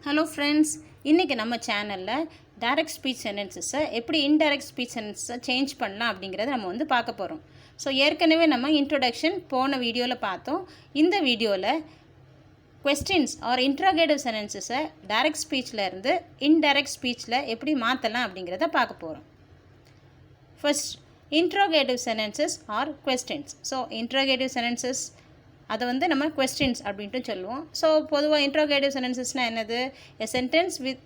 Hello friends, இன்றைக்கி நம்ம சேனலில் டைரக்ட் ஸ்பீச் சென்டென்சஸை எப்படி இன்டைரக்ட் ஸ்பீச் சென்டென்ஸை சேஞ்ச் பண்ணலாம் அப்படிங்கிறத நம்ம வந்து பார்க்க போகிறோம். ஸோ ஏற்கனவே நம்ம இன்ட்ரொடக்ஷன் போன வீடியோவில் பார்த்தோம். இந்த வீடியோவில் கொஸ்டின்ஸ் ஆர் இன்ட்ராகேட்டிவ் சென்டென்சஸை டைரக்ட் ஸ்பீச்சில் இருந்து இன்டைரக்ட் ஸ்பீச்சில் எப்படி மாற்றலாம் அப்படிங்கிறத பார்க்க போகிறோம். First, interrogative sentences are questions. So interrogative sentences அதை வந்து நம்ம கொஸ்டின்ஸ் அப்படின்ட்டு சொல்லுவோம். ஸோ பொதுவாக இன்ட்ரோகேட்டிவ் சென்டென்சஸ்னால் என்னது? எ sentence with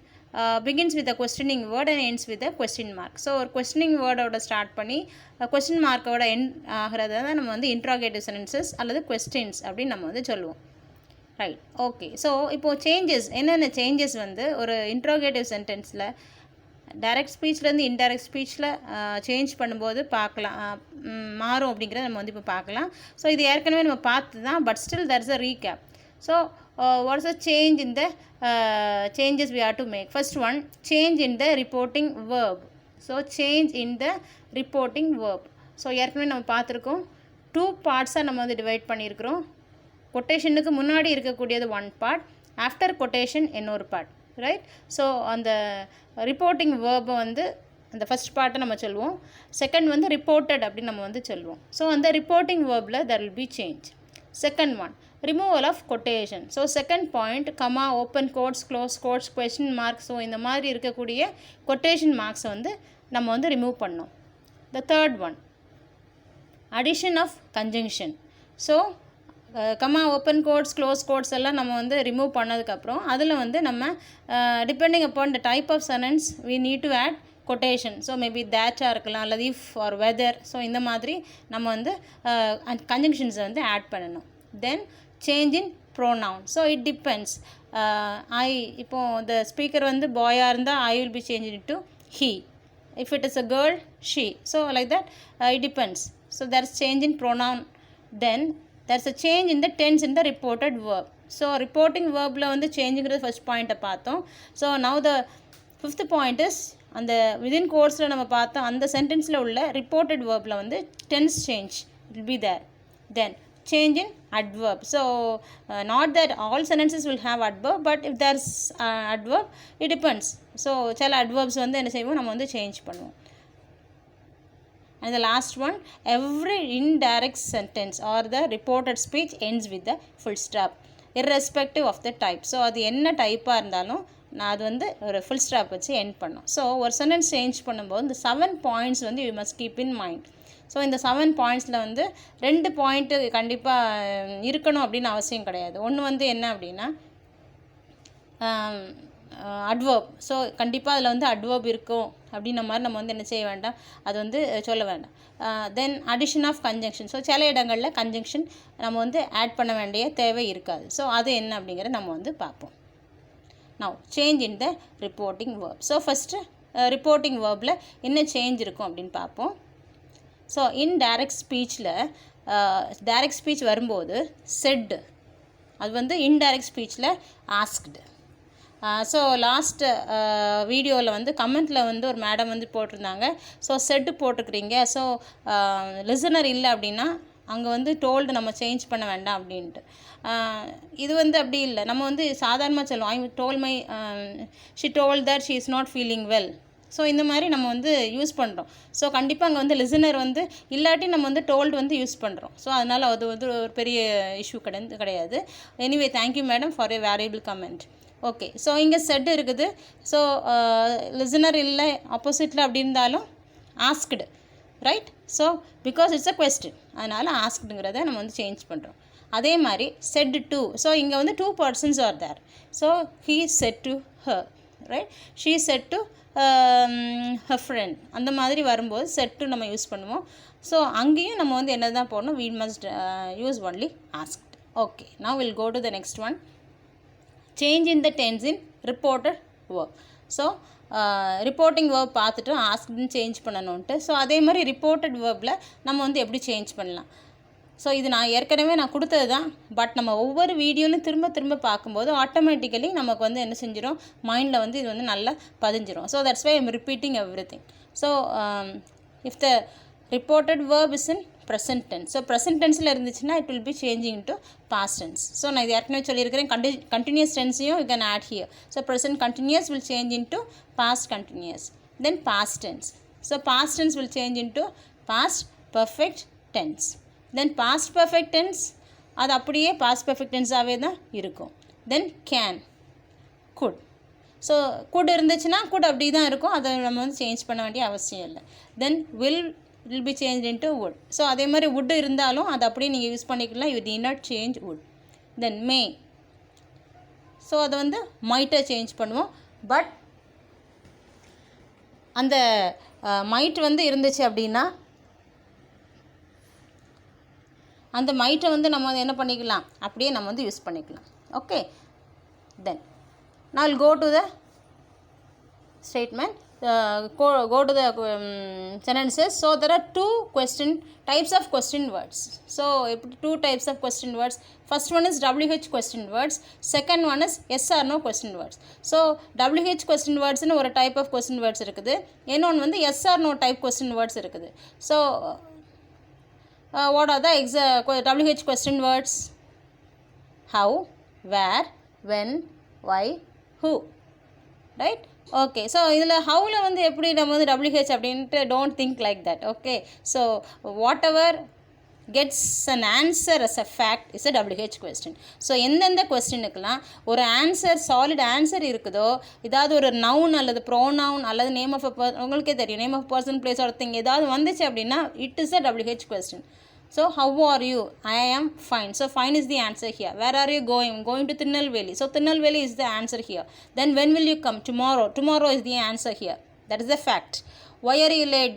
begins with a questioning word and ends with a question mark. So ஒரு கொஸ்டினிங் வேர்டோட ஸ்டார்ட் பண்ணி கொஸ்டின் மார்க்கோட எண்ட் ஆகிறத தான் நம்ம வந்து இன்ட்ரோகேட்டிவ் சென்டென்சஸ் அல்லது கொஸ்டின்ஸ் அப்படின்னு நம்ம வந்து சொல்லுவோம். Right, okay. ஸோ இப்போது சேஞ்சஸ், என்னென்ன சேஞ்சஸ் வந்து ஒரு இன்ட்ரோகேட்டிவ் சென்டென்ஸில் டைரக்ட் ஸ்பீச்லேருந்து இன்டைரக்ட் ஸ்பீச்சில் சேஞ்ச் பண்ணும்போது மாறும் அப்படிங்கிறத நம்ம வந்து இப்போ பார்க்கலாம். ஸோ இது ஏற்கனவே நம்ம பார்த்து தான், but still there is a recap. So what's a change in the changes we have to make. First one, change in the reporting verb. So change in the reporting verb. So ஏற்கனவே நம்ம பார்த்துருக்கோம், 2 பார்ட்ஸாக நம்ம வந்து divide பண்ணியிருக்கிறோம். கொட்டேஷனுக்கு முன்னாடி இருக்கக்கூடியது one part, after quotation இன்னொரு part. Right. So அந்த ரிப்போர்ட்டிங் வேர்பை வந்து அந்த ஃபஸ்ட் பார்ட்டை நம்ம சொல்லுவோம். செகண்ட் வந்து ரிப்போர்ட்டட் அப்படின்னு நம்ம வந்து சொல்லுவோம். ஸோ அந்த ரிப்போர்ட்டிங் வேர்பில் there will be change. Second one, removal of quotation. So second point, comma, open quotes, close quotes, question mark, so இந்த மாதிரி இருக்கக்கூடிய கொட்டேஷன் மார்க்ஸை வந்து நம்ம வந்து ரிமூவ் பண்ணோம். The third one, addition of conjunction. So comma, open quotes, close quotes எல்லாம் நம்ம வந்து ரிமூவ் பண்ணதுக்கப்புறம் அதில் வந்து நம்ம depending upon the type of sentence we need to add quotation. So maybe தேட்டாக இருக்கலாம் அல்லது இஃப் ஆர் வெதர். ஸோ இந்த மாதிரி நம்ம வந்து கன்ஜங்ஷன்ஸை வந்து ஆட் பண்ணணும். Then change in pronoun. So it depends. I, இப்போது த ஸ்பீக்கர் வந்து பாயாக இருந்தால் I will be change to he. if it is a girl, she. So like that, it depends. So there is change in pronoun. Then there is a change in the tense in the reported verb. So reporting verb la vandu change ingradha first point பார்த்தோம். So now the fifth point is அந்த within course la நம்ம பார்த்தோம், அந்த சென்டென்ஸில் உள்ள reported verb la வந்து tense change will be there. Then change in adverb. So not that all sentences will have adverb, but if there is adverb, it depends. So சில adverbs வந்து என்ன செய்வோம், நம்ம வந்து சேஞ்ச் பண்ணுவோம். And the last one, every indirect sentence or the reported speech ends with the full stop irrespective of the type. So அது என்ன டைப்பாக இருந்தாலும் நான் அது வந்து ஒரு ஃபுல் ஸ்டாப் வச்சு எண்ட் பண்ணோம். ஸோ ஒரு சென்டென்ஸ் சேஞ்ச் பண்ணும்போது இந்த 7 பாயிண்ட்ஸ் வந்து you must keep in mind. So இந்த 7 பாயிண்ட்ஸில் வந்து 2 பாயிண்ட்டு கண்டிப்பாக இருக்கணும் அப்படின்னு அவசியம் கிடையாது. ஒன்று வந்து என்ன அப்படின்னா அட்வர்ப். ஸோ கண்டிப்பாக அதில் வந்து அட்வர்ப் இருக்கும் அப்படின்ன மாதிரி நம்ம வந்து என்ன செய்ய வேண்டாம், அது வந்து சொல்ல வேண்டாம். தென் அடிஷன் ஆஃப் கன்ஜங்ஷன். ஸோ சில இடங்களில் கன்ஜங்ஷன் நம்ம வந்து ஆட் பண்ண வேண்டிய தேவை இருக்காது. ஸோ அது என்ன அப்படிங்கிறத நம்ம வந்து பார்ப்போம். Now change in the reporting verb. So first reporting வேர்பில் என்ன சேஞ்ச் இருக்கும் அப்படின்னு பார்ப்போம். ஸோ இன்டைரக்ட் ஸ்பீச்சில் டைரக்ட் ஸ்பீச் வரும்போது செட், அது வந்து இன்டைரக்ட் ஸ்பீச்சில் ஆஸ்க்டு. ஸோ லாஸ்ட் வீடியோவில் வந்து கமெண்ட்டில் வந்து ஒரு மேடம் வந்து போட்டிருந்தாங்க, ஸோ செட்டு போட்டுக்கிறீங்க, ஸோ லிசனர் இல்லை அப்படின்னா அங்கே வந்து டோல்டு நம்ம சேஞ்ச் பண்ண வேண்டாம் அப்படின்ட்டு. இது வந்து அப்படி இல்லை, நம்ம வந்து சாதாரணமாக சொல்லுவோம், I told my she told that she is not feeling well. So இந்த மாதிரி நம்ம வந்து யூஸ் பண்ணுறோம். ஸோ கண்டிப்பாக அங்கே வந்து லிசனர் வந்து இல்லாட்டி நம்ம வந்து டோல்டு வந்து யூஸ் பண்ணுறோம். ஸோ அதனால் அது வந்து ஒரு பெரிய இஷ்யூ கிடையாது. Anyway, thank you madam for a variable comment. Okay. So இங்கே செட் இருக்குது. ஸோ லிசனர் இல்லை, ஆப்போசிட்டில் அப்படி இருந்தாலும் asked. Right. So because it's a question, அதனால் ஆஸ்க்டுங்கிறத நம்ம வந்து சேஞ்ச் பண்ணுறோம். அதே மாதிரி செட் டு. ஸோ இங்கே வந்து 2 persons are there. So he said to her. Right. She said to her friend. அந்த மாதிரி வரும்போது செட் டு நம்ம யூஸ் பண்ணுவோம். ஸோ அங்கேயும் நம்ம வந்து என்ன தான் போடணும், we must use only asked. Okay, now we'll go to the next one. Change in the tense in reported verb. So reporting verb பார்த்துட்டு ஆஸ்க்டுன்னு சேஞ்ச் பண்ணணுன்ட்டு. ஸோ அதே மாதிரி ரிப்போர்ட்டட் வேர்பில் நம்ம வந்து எப்படி சேஞ்ச் பண்ணலாம். ஸோ இது நான் ஏற்கனவே கொடுத்தது தான், பட் நம்ம ஒவ்வொரு வீடியோலையும் திரும்ப திரும்ப பார்க்கும்போது ஆட்டோமேட்டிக்கலி நமக்கு வந்து என்ன செஞ்சிடும், மைண்டில் வந்து இது வந்து நல்லா பதிஞ்சிரும். So that's why I'm repeating everything. So if the reported verb is in present tense. So present tenseல இருந்துச்சுன்னா it will be changing into past tense. So நான் இது ஏற்கனவே சொல்லியிருக்கிறேன், continuous tenseயும் you can add here. So present continuous will change into past continuous. Then past tense. So past tense will change into past perfect tense. Then past perfect tense அது அப்படியே past perfect tense ஆவே தான் இருக்கும். Then can, could. So could இருந்துச்சுன்னா could அப்படி தான் இருக்கும், அதை நம்ம வந்து சேஞ்ச் பண்ண வேண்டிய அவசியம் இல்லை. தென் will be changed into would. So அதே மாதிரி would இருந்தாலும் அதை அப்படியே நீங்கள் யூஸ் பண்ணிக்கலாம், you did not change would. Then may. So அதை வந்து might சேஞ்ச் பண்ணுவோம். பட் அந்த might வந்து இருந்துச்சு அப்படின்னா அந்த might வந்து நம்ம என்ன பண்ணிக்கலாம், அப்படியே நம்ம வந்து யூஸ் பண்ணிக்கலாம். Okay, then now I'll go to the statement, go to the sentences. So there are two types of question words. So two types of question words. First one is WH question words, second one is yes or no question words. So WH question words னு ஒரு type of question words இருக்குது, இன்னொன்று வந்து yes or no type question words இருக்குது. So what are the WH question words? How, where, when, why, who, right? Okay, so இதில் ஹவுவில் வந்து எப்படி நம்ம வந்து WH அப்படின்ட்டு don't think like that. Okay, so whatever gets an answer as a fact is a WH question. So எந்தெந்த கொஸ்டினுக்கெலாம் ஒரு ஆன்சர், சாலிட் ஆன்சர் இருக்குதோ, ஏதாவது ஒரு நவுன் அல்லது ப்ரோனவுன் அல்லது நேம் ஆஃப் அ உங்களுக்கே தெரியும், name of person, place or thing ஏதாவது வந்துச்சு அப்படின்னா it is a WH question. So how are you? I am fine. So fine is the answer here. Where are you going? Going to Tirunelveli. So Tirunelveli is the answer here. Then when will you come? Tomorrow. Tomorrow is the answer here. That is the fact. Why are you late?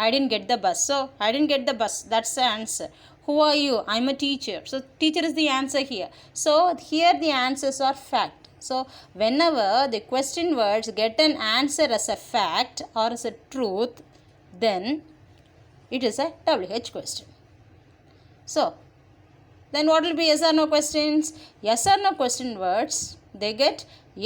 I didn't get the bus. So I didn't get the bus. That's the answer. Who are you? I'm a teacher. So teacher is the answer here. So here the answers are fact. So whenever the question words get an answer as a fact or as a truth, then it is a WH question. So then what will be yes or no questions? Yes or no question words, they get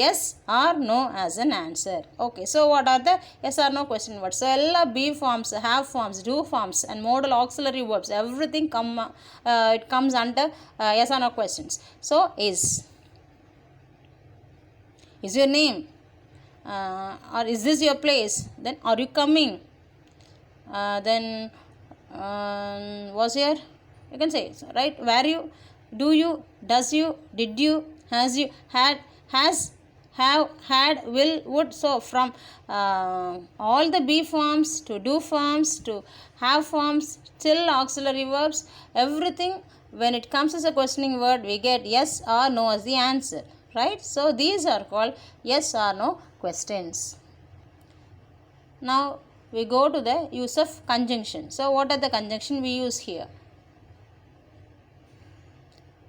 yes or no as an answer. Okay, so what are the yes or no question words? So all be forms, have forms, do forms and modal auxiliary verbs, everything it comes under yes or no questions. So is your name, or is this your place? Then are you coming? Then was your, you can say, right? Where you, do you, does you, did you, has you, had, has, have, had, will, would. So from all the be forms to do forms to have forms till auxiliary verbs, everything when it comes as a questioning word we get yes or no as the answer, right? So these are called yes or no questions. Now we go to the use of conjunction. So what are the conjunction we use here?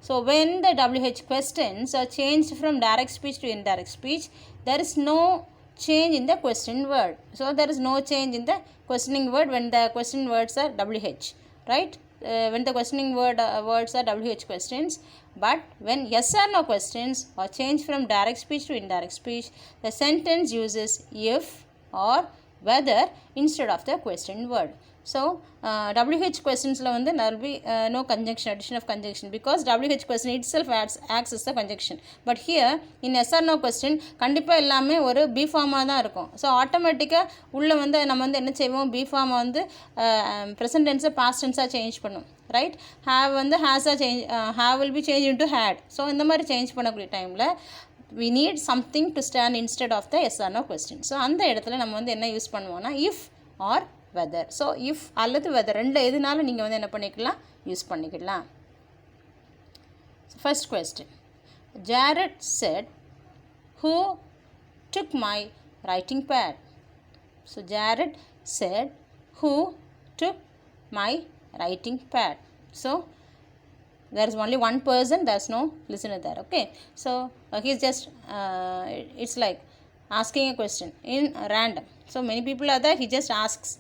So when the WH questions are changed from direct speech to indirect speech, there is no change in the question word. So there is no change in the questioning word when the question words are WH, right? When the questioning words are WH questions. But when yes or no questions are changed from direct speech to indirect speech, the sentence uses if or whether instead of the question word. So WH questionsல வந்து there will be no conjunction, addition of conjunction, because WH question itself acts as the conjunction. But here in yes or no question கண்டிப்பாக எல்லாமே ஒரு B ஃபார்மாக தான் இருக்கும். So ஆட்டோமேட்டிக்காக உள்ளே வந்து நம்ம வந்து என்ன செய்வோம், பி ஃபார்மை வந்து ப்ரெசன்ட் டென்ஸை பாஸ்ட் டென்ஸாக சேஞ்ச் பண்ணும், ரைட்? ஹேவ் வந்து ஹேஸாக change, have will be change into had. So இந்த மாதிரி சேஞ்ச் பண்ணக்கூடிய டைமில் we need something to stand instead of the yes or no question. So அந்த இடத்துல நம்ம வந்து என்ன யூஸ் பண்ணுவோம்னா if or whether. So if அல்லது whether ரெண்டு எதுனாலும் நீங்கள் வந்து என்ன பண்ணிக்கலாம், யூஸ் பண்ணிக்கலாம். First question, Jared said, who took my writing pad? So Jared said, who took my writing pad? So there is only one person, there's no listener there. Okay, so he's just it's like asking a question in random. So many people are there, he just asks.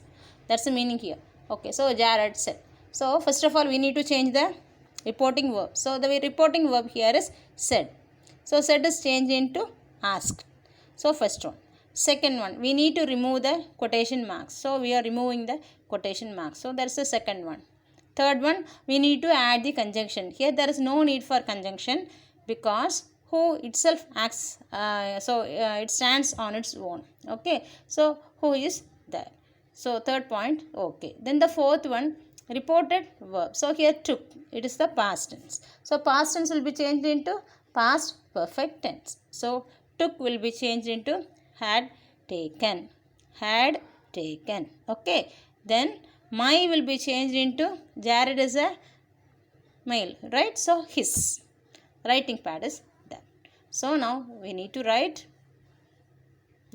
That's the meaning here. Okay, so Jared said. So first of all we need to change the reporting verb. So the reporting verb here is said. So said is changed into asked. So first one. Second one, we need to remove the quotation marks. So we are removing the quotation marks. So that's the second one. Third one, we need to add the conjunction. Here there is no need for conjunction because who itself acts, it stands on its own. Okay, so who is there. So third point, okay. Then the fourth one, reported verb. So here took, it is the past tense. So past tense will be changed into past perfect tense. So took will be changed into had taken. Had taken. Okay. Then my will be changed into, Jared is a male, right? So his. Writing pad is that. So now we need to write,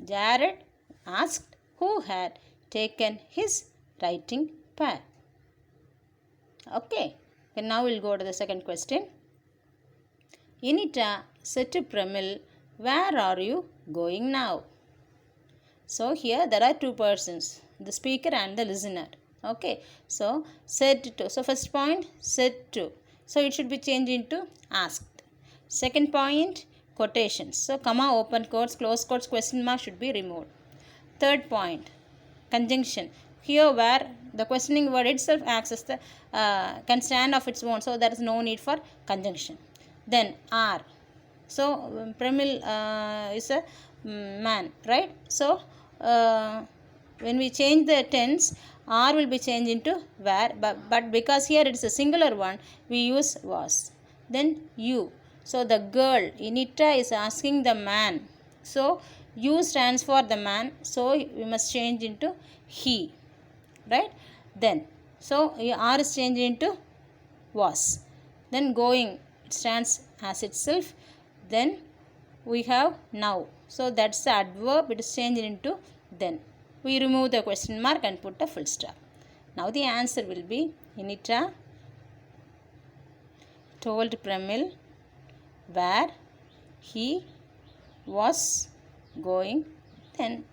Jared asked who had taken his writing pad. Okay. And now we'll go to the second question. Anita said to Pramil, where are you going now? So here there are two persons, the speaker and the listener. Okay. So said to. So first point, said to. So it should be changed into asked. Second point, quotations. So comma, open quotes, close quotes, question mark should be removed. Third point, conjunction. Here where the questioning word itself acts as the can stand of its own, so there is no need for conjunction. Then are. So Pramil is a man, right? So when we change the tense, are will be changed into were, but because here it is a singular one, we use was. Then you. So the girl, Anita, is asking the man. So you stands for the man, so we must change into he, right? Then so are is changed into was. Then going, it stands as itself. Then we have now. So that's the adverb, it is changed into then. We remove the question mark and put a full stop. Now the answer will be, Anita told Pramil where he was going then.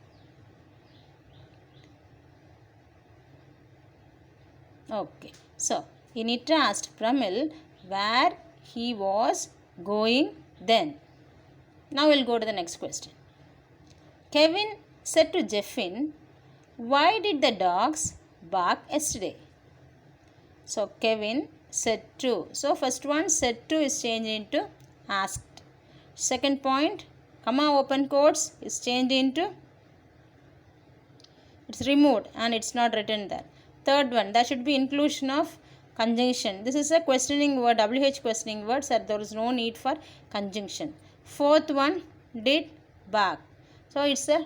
Okay. So Anita asked Pramil where he was going then. Now we'll go to the next question. Kevin said to Jeffin, why did the dogs bark yesterday? So Kevin said to. So first one, said to is changed into asked. Second point, comma, open quotes is changed into, it's removed and it's not written there. Third one, there should be inclusion of conjunction. This is a questioning word, WH questioning word, so there is no need for conjunction. Fourth one, did bark. So it's a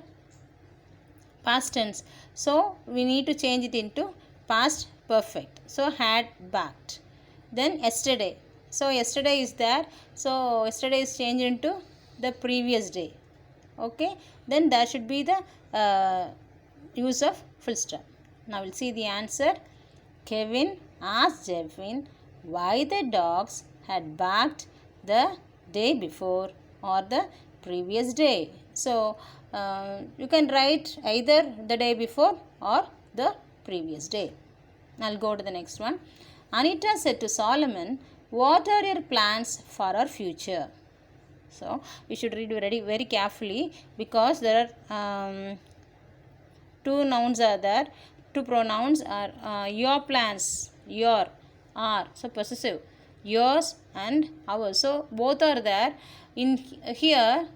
past tense. So we need to change it into past perfect. So had barked. Then yesterday. So yesterday is there. So yesterday is changed into the previous day. Okay. Then there should be the use of full stop. Now we'll see the answer. Kevin asked Jeffin why the dogs had barked the day before or the previous day. So you can write either the day before or the previous day. I'll go to the next one. Anita said to Solomon, what are your plans for our future? So we should read very carefully because there are two nouns are there. Two pronouns are your plans, your, are. So possessive. Yours and ours. So both are there. In here,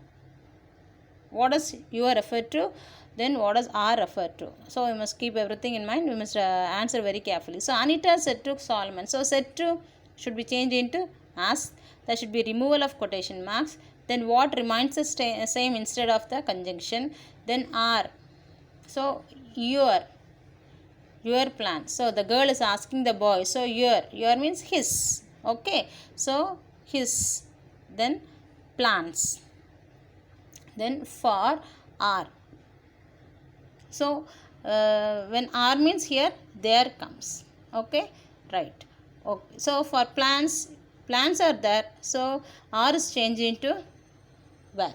what does your refer to? Then what does are refer to? So we must keep everything in mind. We must answer very carefully. So Anita said to Solomon. So said to should be changed into asked. There should be removal of quotation marks. Then what remains the same instead of the conjunction. Then are. So your plan. So the girl is asking the boy. So your means his. Okay. So his. Then plans. Then for are. So when are means here, there comes. Okay. Right. Okay. So for plans are there. So are is changed into where.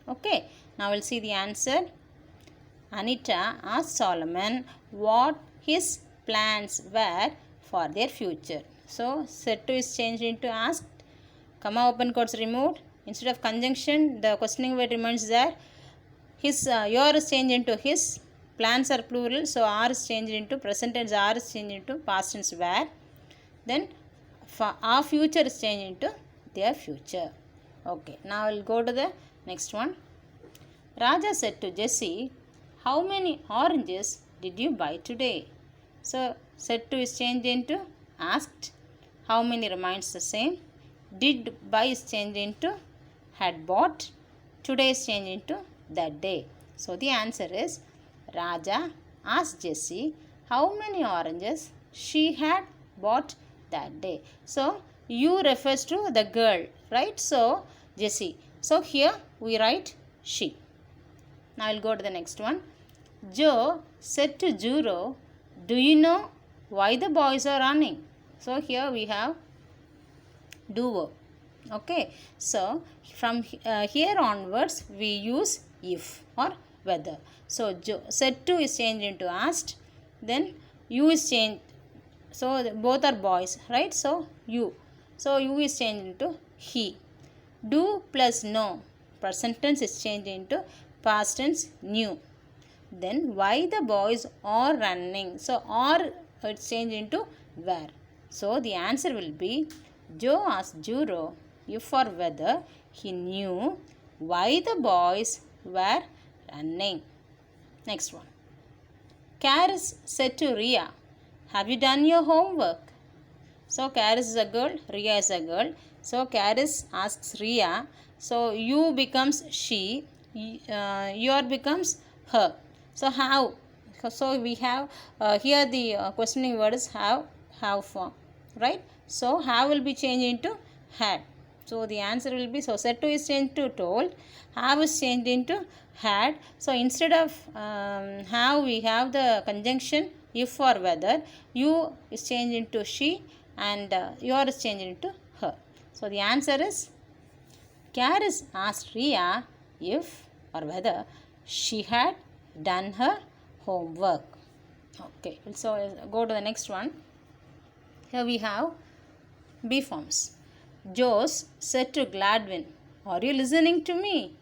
Okay. Now we'll see the answer. Anita asked Solomon what his plans were for their future. So said to is changed into asked. Comma, open quotes removed. Instead of conjunction, the questioning word remains there. His, your is changed into his. Plans are plural, so are is changed into present tense. Are is changed into past tense where. then our future is changed into their future. Okay, now I'll go to the next one. Raja said to Jesse, how many oranges did you buy today? So said to is changed into asked. How many remains the same. Did buy is changed into had bought. Today is changed into that day. So the answer is Raja asked Jessie how many oranges she had bought that day. So you refers to the girl, right? So Jessie. So here we write she. Now I'll go to the next one. Joe said to Juro, do you know why the boys are running? So here we have do verb. Okay, so from here onwards we use if or whether. So Joe said to is changed into asked, then you is changed, so both are boys, right? So you, so you is changed into he. Do plus no, present tense is changed into past tense knew. Then why the boys are running, so or it's changed into where. So the answer will be Joe asked Juro if or whether he knew why the boys were running. Next one. Karis said to Ria, have you done your homework? So Karis is a girl, Ria is a girl. So Karis asks Ria, so you becomes she, your becomes her. So how? So we have here the questioning word is have form, right? So have will be changed into had. So the answer will be, so said to is changed to told, have is changed into had. So instead of have we have the conjunction if or whether. You is changed into she and your is changed into her. So the answer is Karis asked Ria if or whether she had done her homework. Okay, so go to the next one. Here we have B forms. Jose said to Gladwin, are you listening to me?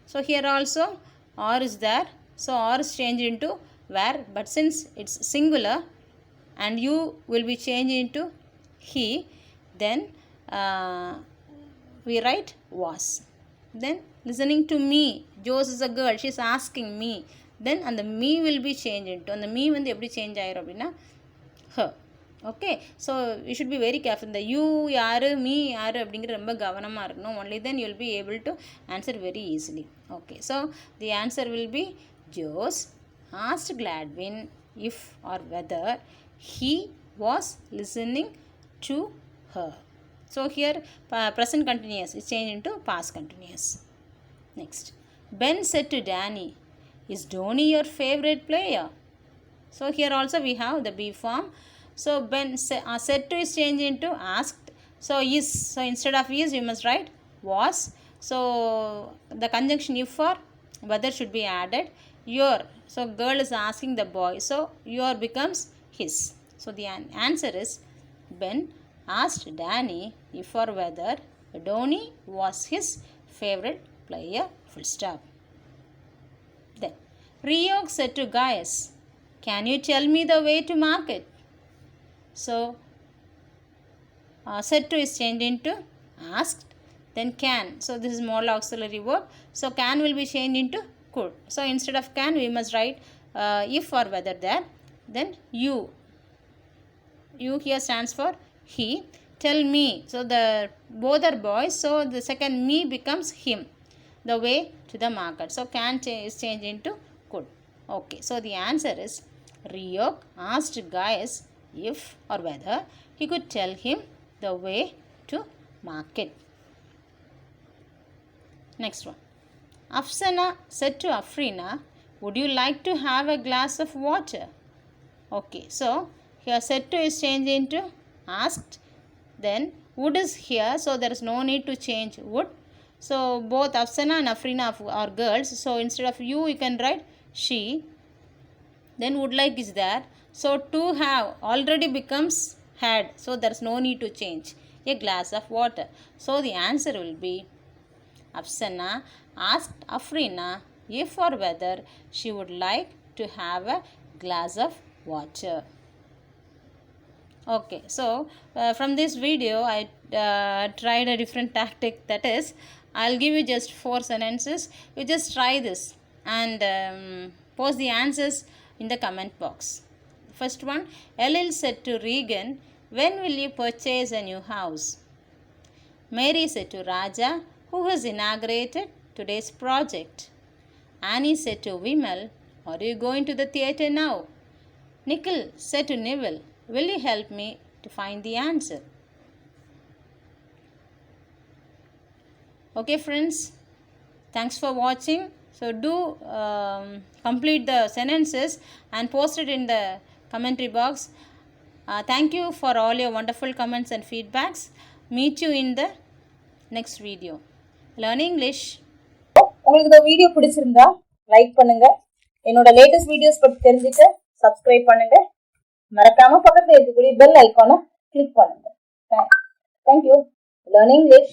So here also or is there, so or is changed into where, but since it's singular and you will be changed into he, then we write was. Then listening to me, Jose is a girl, she is asking me, then and the me will be changed into, and the me வந்து எப்படி change ஆயிரும் அப்படின்னா her. Okay, so you should be very careful. இந்த you யார் me யார் அப்படிங்கிறது ரொம்ப கவனமாக இருக்கணும். Only then you will be able to answer very easily. Okay, so the answer will be Jose asked Gladwin if or whether he was listening to her. So here present continuous is changed into past continuous. Next, Ben said to Danny, is Dhoni your favorite player? So here also we have the B form. So Ben said to is changed into asked. So is, so instead of is you must write was. So the conjunction if or whether should be added. Your, so girl is asking the boy, so your becomes his. So the answer is Ben asked Danny if or whether Dhoni was his favorite player, full stop. Then Ryok said to Gaius, can you tell me the way to market? So said to is changed into asked, then can. So this is modal auxiliary verb. So can will be changed into could. So instead of can we must write if or whether there. Then you here stands for he. Tell me, so the both are boys, so the second me becomes him, the way to the market. So can is changed into could. Okay, so the answer is Ryok asked Gaius if or whether he could tell him the way to market. Next one. Afsana said to Afrina, would you like to have a glass of water? Okay, so here said to is changed into asked. Then would is here, so there is no need to change would. So both Afsana and Afrina are girls, so instead of you can write she. Then would like is there, so to have already becomes had, so there is no need to change a glass of water. So the answer will be Afsana asked Afrina if or whether she would like to have a glass of water. Okay, so from this video I tried a different tactic, that is I'll give you just 4 sentences. You just try this and post the answers in the comment box. First one, Elil said to Regan, when will you purchase a new house? Mary said to Raja, who has inaugurated today's project. Annie said to Vimal, are you going to the theatre now? Nikhil said to Neville, will you help me to find the answer? Okay friends, thanks for watching. So do complete the sentences and post it in the commentary box. Thank you for all your wonderful comments and feedbacks. Meet you in the next video. Learn English. உங்களுக்கு இந்த video பிடிச்சிருந்தா like பண்ணுங்க, என்னோட latest videos பற்றி தெரிஞ்சுக்க subscribe பண்ணுங்க, மறக்காம பக்கத்துல இருக்கக்கூடிய பெல் ஐகானை கிளிக் பண்ணுங்க. தேங்க்யூ. Learn English.